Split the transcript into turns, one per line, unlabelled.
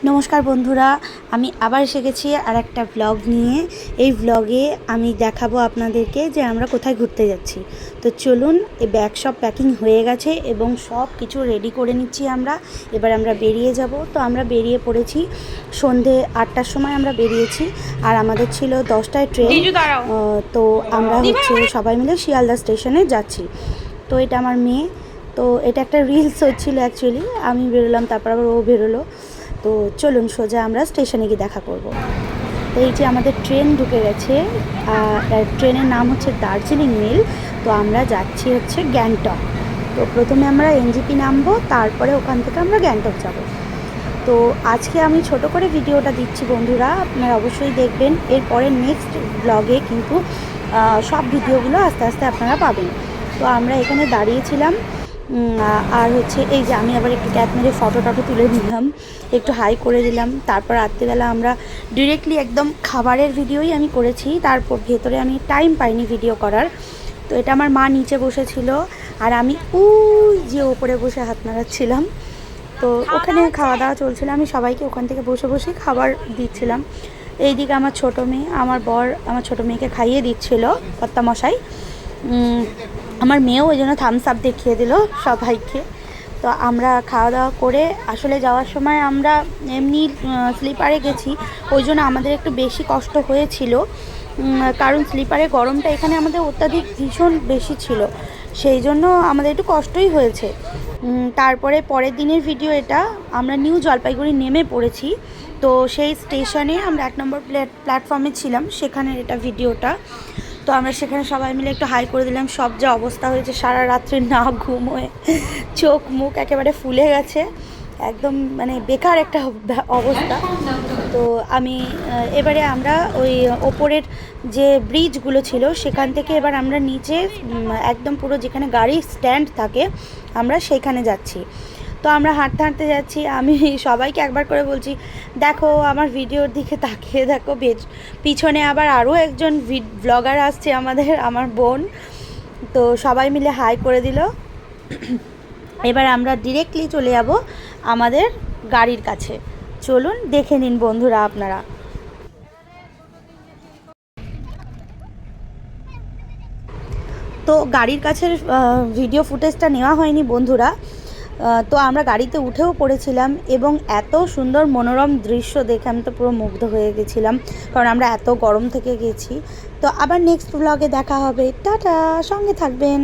নমস্কার বন্ধুরা, আমি আবার এসে গেছি আর একটা ব্লগ নিয়ে। এই ব্লগে আমি দেখাবো আপনাদেরকে যে আমরা কোথায় ঘুরতে যাচ্ছি। তো চলুন, এই ব্যাগ সব প্যাকিং হয়ে গেছে এবং সব কিছু রেডি করে নিচ্ছি আমরা। এবার আমরা বেরিয়ে যাব। তো আমরা বেরিয়ে পড়েছি সন্ধে 8টার সময় আমরা বেরিয়েছি, আর আমাদের ছিল 10টায় ট্রেন। তো আমরা সবাই মিলে শিয়ালদা স্টেশনে যাচ্ছি। তো এটা আমার মেয়ে, তো এটা একটা রিলস হচ্ছিলো অ্যাকচুয়ালি। আমি বেরোলাম, তারপর আবার ও বেরোলো। তো চলুন সোজা আমরা স্টেশনে গিয়ে দেখা করব। তো এই যে আমাদের ট্রেন ঢুকে গেছে, ট্রেনের নাম হচ্ছে দার্জিলিং মেল। তো আমরা যাচ্ছি হচ্ছে গ্যাংটক। তো প্রথমে আমরা এনজেপি নামবো, তারপরে ওখান থেকে আমরা গ্যাংটক যাব। তো আজকে আমি ছোট করে ভিডিওটা দিচ্ছি বন্ধুরা, আপনারা অবশ্যই দেখবেন। এরপরে নেক্সট ব্লগে কিন্তু সব ভিডিওগুলো আস্তে আস্তে আপনারা পাবেন। তো আমরা এখানে দাঁড়িয়েছিলাম, আর হচ্ছে এই যে আমি আবার একটু ক্যাট মেরে ফটো তুলে নিলাম, একটু হাই করে দিলাম। তারপর রাত্রিবেলা আমরা ডিরেক্টলি একদম খাবারের ভিডিওই আমি করেছি, তারপর ভেতরে আমি টাইম পাইনি ভিডিও করার। তো এটা আমার মা নিচে বসেছিল আর আমি ওই যে ওপরে বসে হাত নাড়াচ্ছিলাম। তো ওখানে খাওয়া দাওয়া চলছিল, আমি সবাইকে ওখান থেকে বসে বসে খাবার দিচ্ছিলাম। এইদিকে আমার ছোটো মেয়ে, আমার বর আমার ছোটো মেয়েকে খাইয়ে দিচ্ছিল কর্তামশাই। আমার মেয়েও ওই জন্য থামস আপ দেখিয়ে দিল সবাইকে। তো আমরা খাওয়া দাওয়া করে আসলে যাওয়ার সময় আমরা এমনি স্লিপারে গেছি, ওই জন্য আমাদের একটু বেশি কষ্ট হয়েছিল, কারণ স্লিপারে গরমটা এখানে আমাদের অত্যাধিক ভীষণ বেশি ছিল, সেই জন্য আমাদের একটু কষ্টই হয়েছে। তারপরে পরের দিনের ভিডিও এটা, আমরা নিউ জলপাইগুড়ি নেমে পড়েছি। তো সেই স্টেশনে আমরা 1 নম্বর প্ল্যাটফর্মে ছিলাম, সেখানের এটা ভিডিওটা। তো আমরা সেখানে সবাই মিলে একটু হাই করে দিলাম। সব যে অবস্থা হয়েছে, সারা রাত্রে না ঘুম হয়ে চোখ মুখ একেবারে ফুলে গেছে, একদম মানে বেকার একটা অবস্থা। তো আমি এবারে আমরা ওই ওপরের যে ব্রিজগুলো ছিল সেখান থেকে এবার আমরা নিচে একদম পুরো যেখানে গাড়ি স্ট্যান্ড থাকে আমরা সেইখানে যাচ্ছি। তো আমরা হাঁটতে হাঁটতে যাচ্ছি, আমি সবাইকে একবার করে বলছি, দেখো আমার ভিডিওর দিকে তাকিয়ে দেখো, পিছনে আবার আরও একজন ব্লগার আসছে আমার বোন। তো সবাই মিলে হাই করে দিল। এবার আমরা ডিরেক্টলি চলে যাব আমাদের গাড়ির কাছে। চলুন দেখে নিন বন্ধুরা আপনারা। তো গাড়ির কাছের ভিডিও ফুটেজটা নেওয়া হয়নি বন্ধুরা। তো আমরা গাড়িতে উঠেও পড়েছিলাম এবং এত সুন্দর মনোরম দৃশ্য দেখে আমি তো পুরো মুগ্ধ হয়ে গেছিলাম, কারণ আমরা এত গরম থেকে গেছি। তো আবার নেক্সট ব্লগে দেখা হবে, টাটা, সঙ্গে থাকবেন।